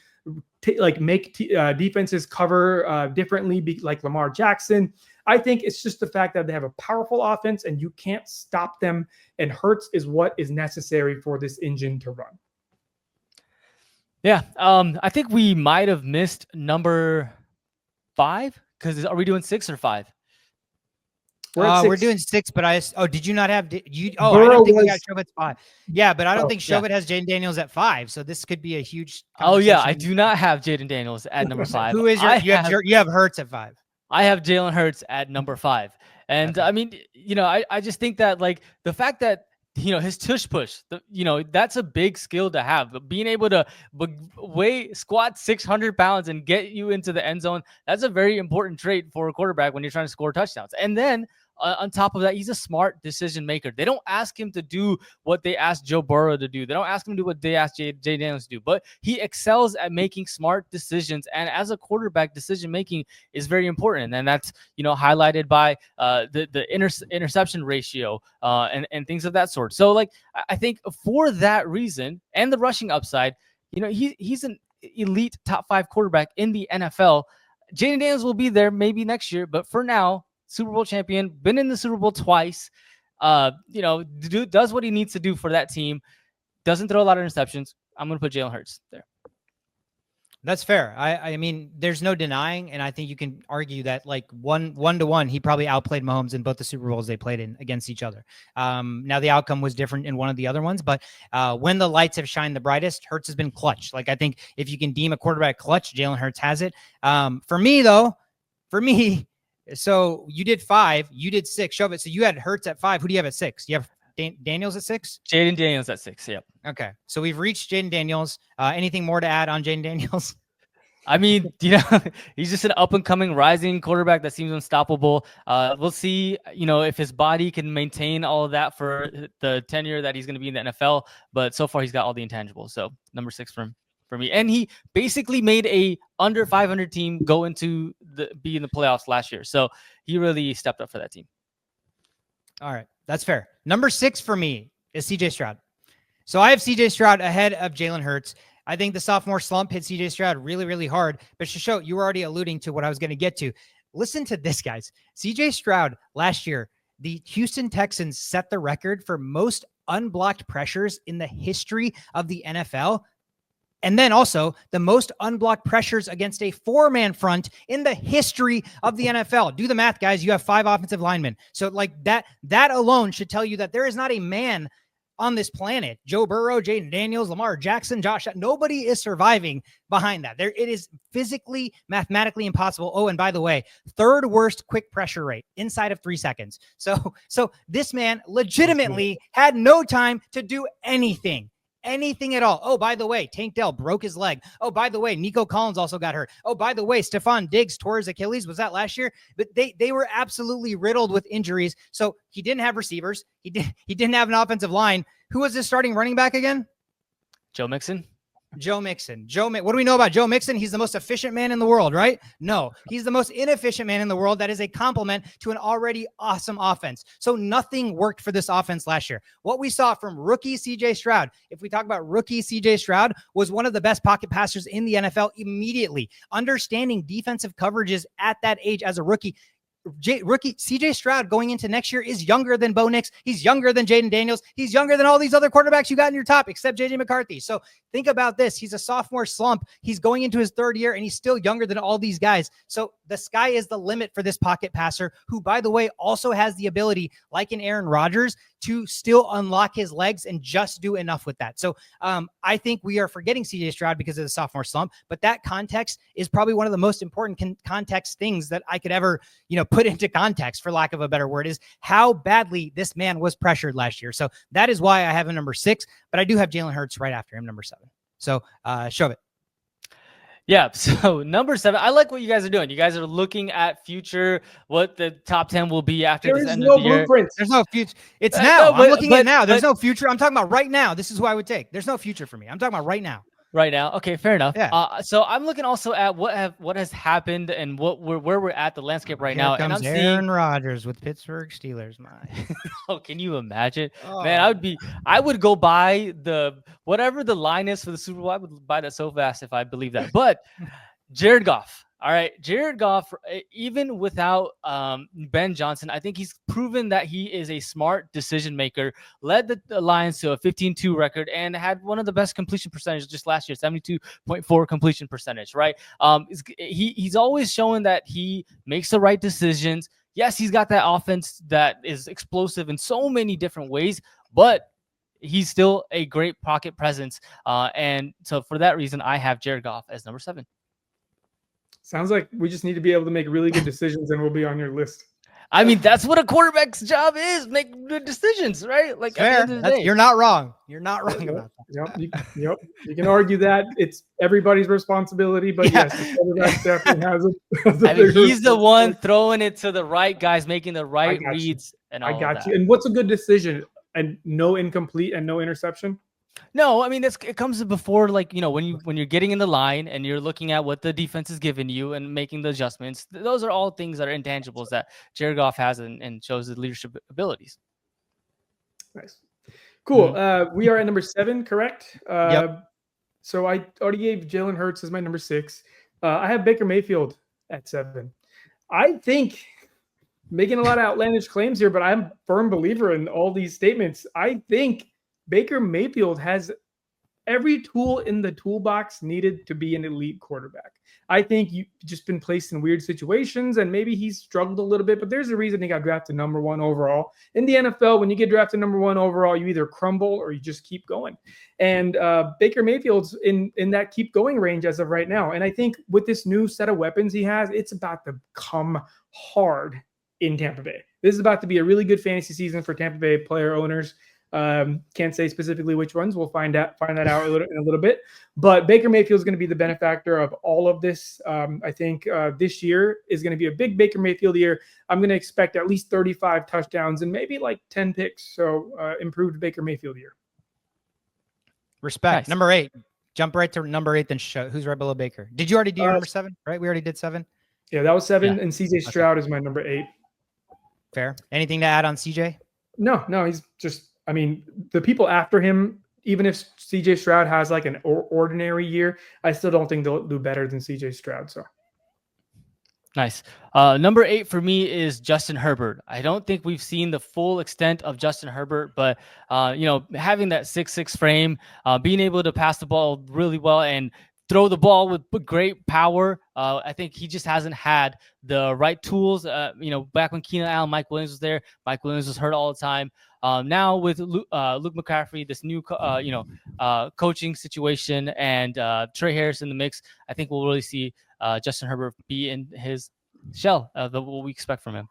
make defenses cover differently, like Lamar Jackson. I think it's just the fact that they have a powerful offense and you can't stop them. And Hurts is what is necessary for this engine to run. Yeah, I think we might have missed number 5 because are we doing 6 or 5? We're doing 6, but did you not have you? Oh, I don't think we got Shovet at 5. Yeah, but I don't think Shovet has Jayden Daniels at 5. So this could be a huge. Oh yeah, I do not have Jayden Daniels at number 5. Who is you have Hurts at 5. I have Jalen Hurts at number 5, and I mean, I just think that like the fact that his tush push, that's a big skill to have. But being able to squat 600 pounds and get you into the end zone, that's a very important trait for a quarterback when you're trying to score touchdowns. And then on top of that, he's a smart decision maker. They don't ask him to do what they asked Joe Burrow to do. They don't ask him to do what they asked Jay Daniels to do. But he excels at making smart decisions. And as a quarterback, decision making is very important. And that's highlighted by the interception ratio and things of that sort. So like I think for that reason and the rushing upside, he's an elite top 5 quarterback in the NFL. Jayden Daniels will be there maybe next year, but for now, Super Bowl champion, been in the Super Bowl twice, does what he needs to do for that team, doesn't throw a lot of interceptions. I'm going to put Jalen Hurts there. That's fair. I mean, there's no denying, and I think you can argue that like one to one, he probably outplayed Mahomes in both the Super Bowls they played in against each other. Now the outcome was different in one of the other ones, but when the lights have shined the brightest, Hurts has been clutch. Like I think if you can deem a quarterback clutch, Jalen Hurts has it. For me, so you did 5, you did 6. Show it. So you had Hurts at 5. Who do you have at 6? You have Daniels at 6? Jayden Daniels at 6. Yep. Okay. So we've reached Jayden Daniels. Anything more to add on Jayden Daniels? I mean, he's just an up-and-coming, rising quarterback that seems unstoppable. We'll see, if his body can maintain all of that for the tenure that he's going to be in the NFL. But so far, he's got all the intangibles. So number 6 for me. And he basically made a under 500 team go into be in the playoffs last year. So he really stepped up for that team. All right, that's fair. Number 6 for me is CJ Stroud. So I have CJ Stroud ahead of Jalen Hurts. I think the sophomore slump hit CJ Stroud really, really hard. But Shisho, you were already alluding to what I was going to get to. Listen to this, guys. CJ Stroud last year, the Houston Texans set the record for most unblocked pressures in the history of the NFL. And then also the most unblocked pressures against a 4-man front in the history of the NFL. Do the math, guys. You have 5 offensive linemen. So like that alone should tell you that there is not a man on this planet, Joe Burrow, Jayden Daniels, Lamar Jackson, Josh, nobody is surviving behind that. It is physically, mathematically impossible. Oh, and by the way, 3rd worst quick pressure rate inside of 3 seconds. So this man legitimately had no time to do anything at all. Oh, by the way, Tank Dell broke his leg. Oh, by the way, Nico Collins also got hurt. Oh, by the way, Stephon Diggs tore his Achilles. Was that last year? But they were absolutely riddled with injuries. So he didn't have receivers. He didn't have an offensive line. Who was his starting running back again? Joe Mixon. What do we know about Joe Mixon? He's the most efficient man in the world, right? No, he's the most inefficient man in the world. That is a compliment to an already awesome offense. So nothing worked for this offense last year. What we saw from rookie CJ Stroud, if we talk about rookie CJ Stroud, was one of the best pocket passers in the NFL immediately. Understanding defensive coverages at that age as a rookie. Rookie CJ Stroud going into next year is younger than Bo Nix. He's younger than Jayden Daniels. He's younger than all these other quarterbacks you got in your top, except JJ McCarthy. So think about this. He's a sophomore slump. He's going into his 3rd year, and he's still younger than all these guys. So the sky is the limit for this pocket passer, who, by the way, also has the ability, like in Aaron Rodgers, to still unlock his legs and just do enough with that. So I think we are forgetting CJ Stroud because of the sophomore slump, but that context is probably one of the most important context things that I could ever, put into context, for lack of a better word, is how badly this man was pressured last year. So that is why I have him number 6, but I do have Jalen Hurts right after him, number 7. So shove it. Yeah. So number 7, I like what you guys are doing. You guys are looking at future, what the top 10 will be after this end of the year. Blueprint. There's no future. It's now. I'm looking at now. There's no future. I'm talking about right now. This is who I would take. There's no future for me. I'm talking about right now. Right now. Okay, fair enough. Yeah. So I'm looking also at what has happened and where we're at the landscape right now. Comes and I'm Aaron Rodgers with Pittsburgh Steelers. Oh, can you imagine? Oh. Man, I would go buy whatever the line is for the Super Bowl. I would buy that so fast if I believe that. But Jared Goff. All right, Jared Goff, even without Ben Johnson, I think he's proven that he is a smart decision maker, led the Lions to a 15-2 record, and had one of the best completion percentages just last year, 72.4 completion percentage, right? He's always showing that he makes the right decisions. Yes, he's got that offense that is explosive in so many different ways, but he's still a great pocket presence. And so for that reason, I have Jared Goff as number 7. Sounds like we just need to be able to make really good decisions, and we'll be on your list. I mean, that's what a quarterback's job is: make good decisions, right? Like, fair. At the end of the day. You're not wrong. You're not wrong about that. Yep. You can argue that it's everybody's responsibility, but yes, the quarterback definitely has a I mean, he's the one throwing it to the right guys, making the right reads, and all I got that. you. And what's a good decision? And no incomplete and no interception? No, I mean, it comes before, like, when you're getting in the line and you're looking at what the defense is giving you and making the adjustments. Those are all things that are intangibles that Jared Goff has and shows his leadership abilities. Nice. Cool. We are at number 7, correct? Yep. So I already gave Jalen Hurts as my number 6. I have Baker Mayfield at 7. I think, making a lot of outlandish claims here, but I'm a firm believer in all these statements. I think Baker Mayfield has every tool in the toolbox needed to be an elite quarterback. I think you've just been placed in weird situations, and maybe he's struggled a little bit, but there's a reason he got drafted number 1 overall. In the NFL, when you get drafted number 1 overall, you either crumble or you just keep going. And Baker Mayfield's in that keep going range as of right now. And I think with this new set of weapons he has, it's about to come hard in Tampa Bay. This is about to be a really good fantasy season for Tampa Bay player owners. Can't say specifically which ones. We'll find that out in a little bit. But Baker Mayfield is going to be the benefactor of all of this. I think this year is going to be a big Baker Mayfield year. I'm going to expect at least 35 touchdowns and maybe like 10 picks. So improved Baker Mayfield year. Respect. Nice. Number 8. Jump right to number 8, then show who's right below Baker. Did you already do your number 7? Right? We already did 7. Yeah, that was 7. Yeah. And CJ Stroud is my number 8. Fair. Anything to add on CJ? No, he's just, I mean, the people after him, even if CJ Stroud has like an ordinary year, I still don't think they'll do better than CJ Stroud. So nice. Number 8 for me is Justin Herbert. I don't think we've seen the full extent of Justin Herbert, but having that 6'6" frame, being able to pass the ball really well and throw the ball with great power. I think he just hasn't had the right tools. Back when Keenan Allen, Mike Williams was there, Mike Williams was hurt all the time. Now with Luke McCaffrey, this new coaching situation, and Trey Harris in the mix, I think we'll really see Justin Herbert be in his shell of what we expect from him.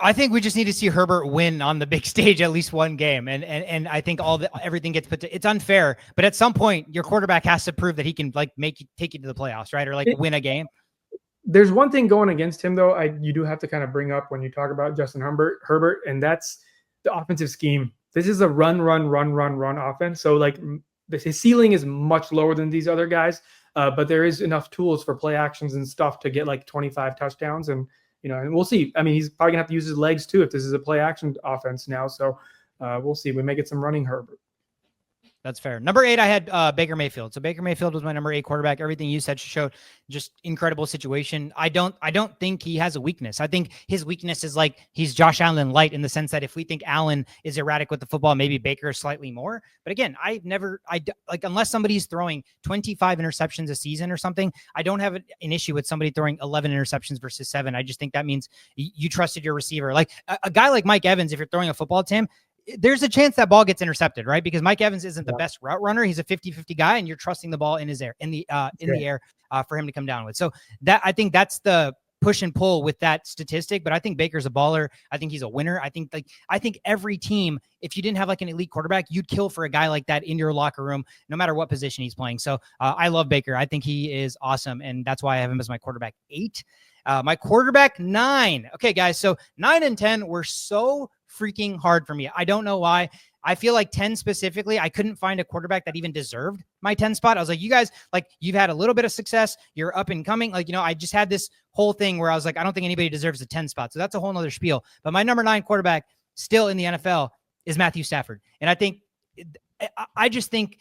I think we just need to see Herbert win on the big stage at least one game, and I think everything gets put to. It's unfair, but at some point your quarterback has to prove that he can take you to the playoffs, right, or win a game. There's one thing going against him though. You do have to kind of bring up when you talk about Justin Herbert, and that's the offensive scheme. This is a run offense, so like his ceiling is much lower than these other guys, but there is enough tools for play actions and stuff to get like 25 touchdowns and. And we'll see. I mean, he's probably gonna have to use his legs too if this is a play action offense now. So we'll see. We may get some running Herbert. That's fair. Number 8, I had Baker Mayfield. So Baker Mayfield was my number 8 quarterback. Everything you said showed just incredible situation. I don't think he has a weakness. I think his weakness is like he's Josh Allen light in the sense that if we think Allen is erratic with the football, maybe Baker is slightly more. But again, unless somebody's throwing 25 interceptions a season or something, I don't have an issue with somebody throwing 11 interceptions versus 7. I just think that means you trusted your receiver. Like a guy like Mike Evans, if you're throwing a football to him, there's a chance that ball gets intercepted, right? Because Mike Evans isn't the best route runner. He's a 50-50 guy, and you're trusting the ball in the air for him to come down with. So I think that's the push and pull with that statistic. But I think Baker's a baller. I think he's a winner. I think every team, if you didn't have like an elite quarterback, you'd kill for a guy like that in your locker room, no matter what position he's playing. So I love Baker. I think he is awesome, and that's why I have him as my quarterback 8. My quarterback 9. Okay, guys. So 9 and 10 were so freaking hard for me. I don't know why. I feel like 10 specifically, I couldn't find a quarterback that even deserved my 10 spot. I was like, you guys, like, you've had a little bit of success. You're up and coming. Like, I just had this whole thing where I was like, I don't think anybody deserves a 10 spot. So that's a whole nother spiel. But my number 9 quarterback still in the NFL is Matthew Stafford. And I just think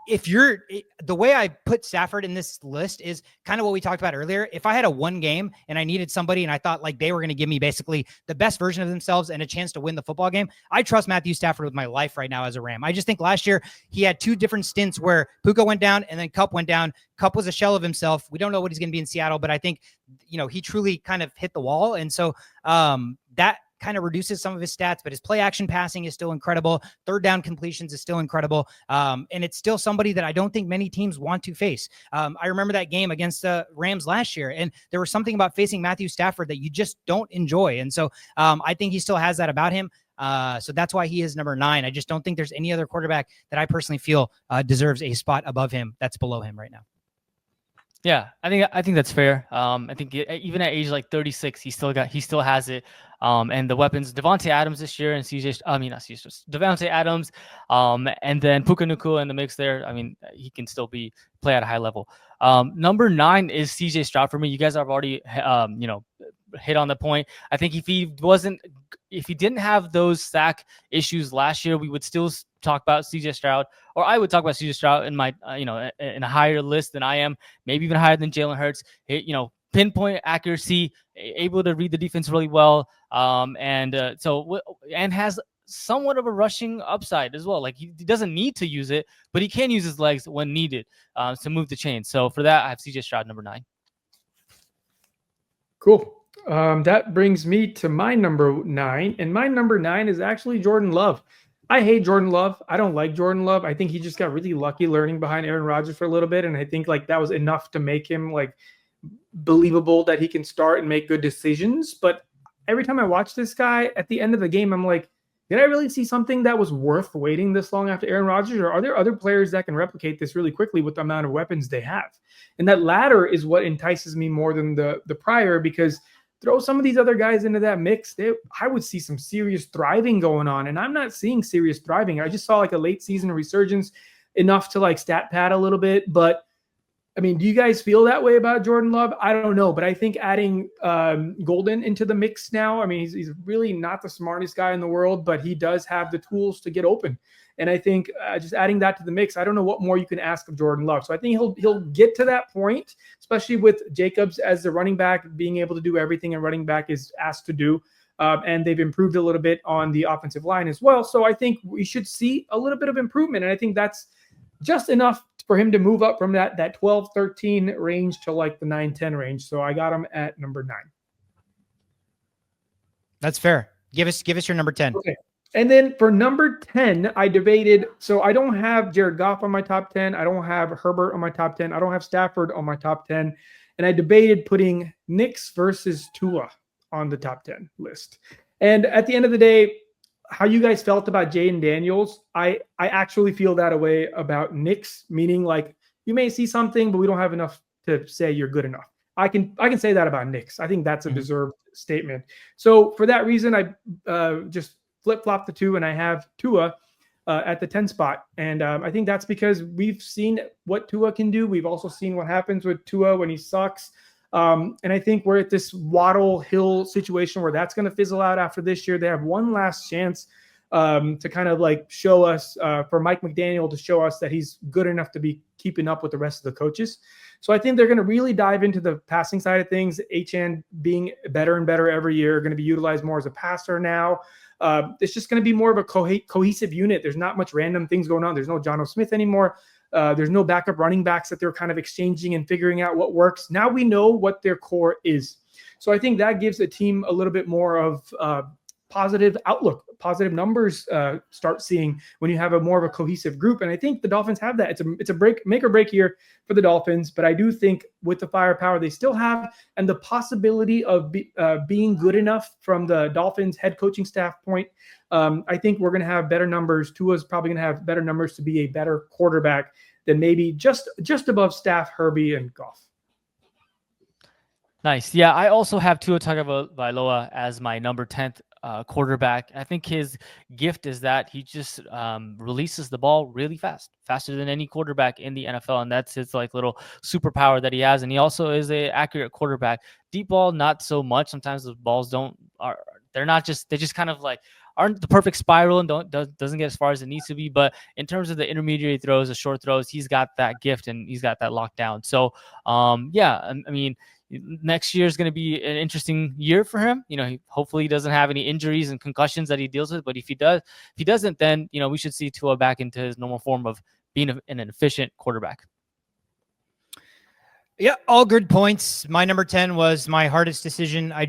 the way I put Stafford in this list is kind of what we talked about earlier. If I had a one game and I needed somebody and I thought like they were going to give me basically the best version of themselves and a chance to win the football game, I trust Matthew Stafford with my life right now as a Ram. I just think last year he had 2 different stints where Puka went down and then Kupp went down. Kupp was a shell of himself. We don't know what he's going to be in Seattle, but I think, he truly kind of hit the wall. And so that kind of reduces some of his stats, but his play action passing is still incredible. Third down completions is still incredible. And it's still somebody that I don't think many teams want to face. I remember that game against the Rams last year, and there was something about facing Matthew Stafford that you just don't enjoy. And so I think he still has that about him. So that's why he is number 9. I just don't think there's any other quarterback that I personally feel deserves a spot above him that's below him right now. Yeah, I think that's fair. I think even at age like 36, he still has it. And the weapons, Devontae Adams this year, and Devontae Adams, and then Puka Nacua in the mix there. I mean, he can still play at a high level. Number 9 is CJ Stroud for me. You guys have already hit on the point. I think if he didn't have those sack issues last year, we would still talk about CJ Stroud, or I would talk about CJ Stroud in my in a higher list than I am, maybe even higher than Jalen Hurts. Pinpoint accuracy, able to read the defense really well, and has somewhat of a rushing upside as well. Like he doesn't need to use it, but he can use his legs when needed to move the chain. So for that, I have CJ Stroud number 9. Cool. That brings me to my number 9, and my number 9 is actually Jordan Love. I hate Jordan Love. I don't like Jordan Love. I think he just got really lucky learning behind Aaron Rodgers for a little bit, and I think like that was enough to make him like believable that he can start and make good decisions. But every time I watch this guy, at the end of the game, I'm like, did I really see something that was worth waiting this long after Aaron Rodgers, or are there other players that can replicate this really quickly with the amount of weapons they have? And that latter is what entices me more than the prior, because throw some of these other guys into that mix, I would see some serious thriving going on. And I'm not seeing serious thriving. I just saw like a late season resurgence, enough to like stat pad a little bit. But I mean, do you guys feel that way about Jordan Love? I don't know, but I think adding Golden into the mix now, I mean, he's really not the smartest guy in the world, but he does have the tools to get open. And I think just adding that to the mix, I don't know what more you can ask of Jordan Love. So I think he'll get to that point, especially with Jacobs as the running back, being able to do everything a running back is asked to do. And they've improved a little bit on the offensive line as well. So I think we should see a little bit of improvement. And I think that's just enough for him to move up from that 12, 13 range to like the 9, 10 range. So I got him at number 9. That's fair. Give us your number 10. Okay. And then for number 10, I debated. So I don't have Jared Goff on my top 10. I don't have Herbert on my top 10. I don't have Stafford on my top 10. And I debated putting Knicks versus Tua on the top 10 list. And at the end of the day, how you guys felt about Jayden Daniels, I actually feel that way about Knicks, meaning like you may see something, but we don't have enough to say you're good enough. I can say that about Knicks. I think that's a deserved statement. So for that reason, I just flip-flop the two, and I have Tua at the 10 spot. And I think that's because we've seen what Tua can do. We've also seen what happens with Tua when he sucks. And I think we're at this Waddle Hill situation where that's going to fizzle out after this year. They have one last chance to kind of like show us, for Mike McDaniel to show us that he's good enough to be keeping up with the rest of the coaches. So I think they're going to really dive into the passing side of things. Achane being better and better every year, going to be utilized more as a passer now. It's just going to be more of a cohesive unit. There's not much random things going on. There's no John O. Smith anymore. There's no backup running backs that they're kind of exchanging and figuring out what works. Now we know what their core is. So I think that gives a team a little bit more of positive outlook, positive numbers start seeing when you have a more of a cohesive group. And I think the Dolphins have that. It's a make or break year for the Dolphins. But I do think with the firepower they still have and the possibility of being good enough from the Dolphins head coaching staff point, I think we're going to have better numbers. Tua's probably going to have better numbers to be a better quarterback than maybe just above Staff, Herbie, and Goff. Nice. Yeah, I also have Tua Tagovailoa as my number 10th quarterback. I think his gift is that he just releases the ball really fast, faster than any quarterback in the NFL, and that's his like little superpower that he has. And he also is a accurate quarterback. Deep ball, not so much. Sometimes the balls they just kind of like aren't the perfect spiral and doesn't get as far as it needs to be. But in terms of the intermediate throws, the short throws, he's got that gift and he's got that locked down. So I mean, next year is going to be an interesting year for him. You know, hopefully he doesn't have any injuries and concussions that he deals with. But if he doesn't, then, you know, we should see Tua back into his normal form of being an efficient quarterback. Yeah, all good points. My number 10 was my hardest decision. I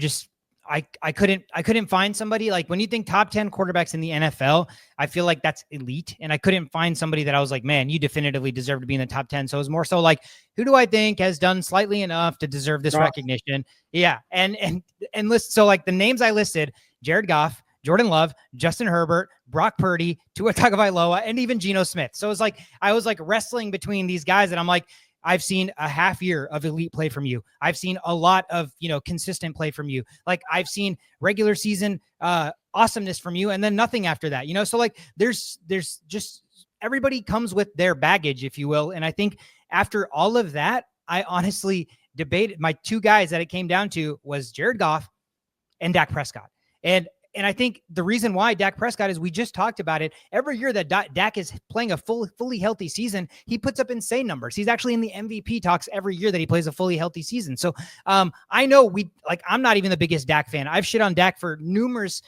couldn't find somebody. Like when you think top 10 quarterbacks in the NFL, I feel like that's elite. And I couldn't find somebody that I was like, man, you definitively deserve to be in the top 10. So it was more so like, who do I think has done slightly enough to deserve this recognition? Yeah. And list. So like the names I listed, Jared Goff, Jordan Love, Justin Herbert, Brock Purdy, Tua Tagovailoa, and even Geno Smith. So it was like, I was like wrestling between these guys and I'm like, I've seen a half year of elite play from you. I've seen a lot of, consistent play from you. Like I've seen regular season awesomeness from you and then nothing after that, So like there's just everybody comes with their baggage, if you will. And I think after all of that, I honestly debated my two guys that it came down to was Jared Goff and Dak Prescott. And I think the reason why Dak Prescott is we just talked about it. Every year that Dak is playing a fully healthy season, he puts up insane numbers. He's actually in the MVP talks every year that he plays a fully healthy season. So I know I'm not even the biggest Dak fan. I've shit on Dak for numerous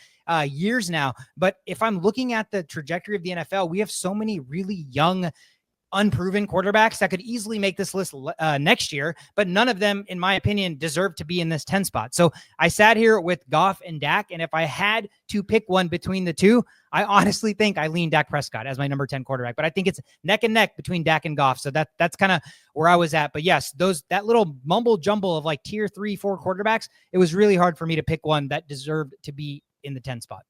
years now. But if I'm looking at the trajectory of the NFL, we have so many really young, unproven quarterbacks that could easily make this list next year, but none of them, in my opinion, deserve to be in this 10 spot. So I sat here with Goff and Dak, and if I had to pick one between the two, I honestly think I lean Dak Prescott as my number 10 quarterback, but I think it's neck and neck between Dak and Goff. So that's kind of where I was at. But yes, that little mumble jumble of like tier 3, 4 quarterbacks, it was really hard for me to pick one that deserved to be in the 10 spot.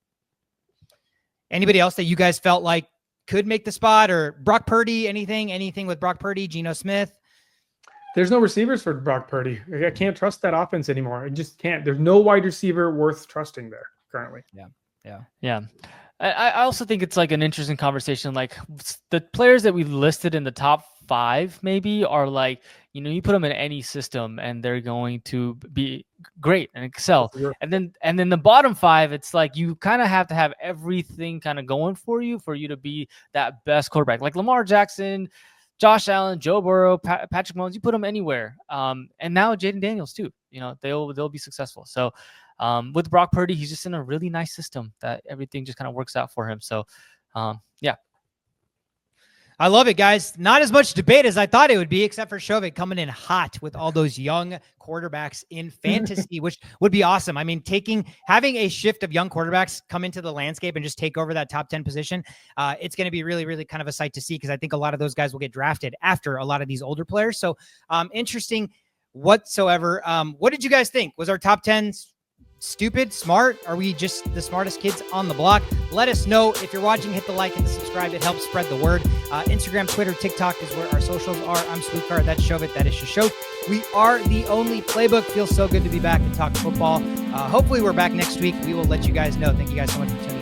Anybody else that you guys felt like could make the spot, or Brock Purdy, anything with Brock Purdy, Geno Smith? There's no receivers for Brock Purdy. I can't trust that offense anymore. I just can't. There's no wide receiver worth trusting there currently. Yeah. I also think it's like an interesting conversation. Like the players that we listed in the top 5 maybe are like, you put them in any system and they're going to be great and excel. And then the bottom 5, it's like you kind of have to have everything kind of going for you to be that best quarterback. Like Lamar Jackson, Josh Allen, Joe Burrow, Patrick Mahomes, you put them anywhere. And now Jayden Daniels too. They'll be successful. So with Brock Purdy, he's just in a really nice system that everything just kind of works out for him. So, yeah. I love it, guys. Not as much debate as I thought it would be, except for Shovik coming in hot with all those young quarterbacks in fantasy, which would be awesome. I mean, having a shift of young quarterbacks come into the landscape and just take over that top 10 position, it's going to be really, really kind of a sight to see, because I think a lot of those guys will get drafted after a lot of these older players. So interesting whatsoever. What did you guys think? Was our top 10 stupid, smart? Are we just the smartest kids on the block? Let us know. If you're watching, hit the like and the subscribe. It helps spread the word. Instagram, Twitter, TikTok is where our socials are. I'm Sweetcar. That's Shovit. That is Shashot. We are the only playbook. Feels so good to be back and talk football. Hopefully we're back next week. We will let you guys know. Thank you guys so much for tuning in.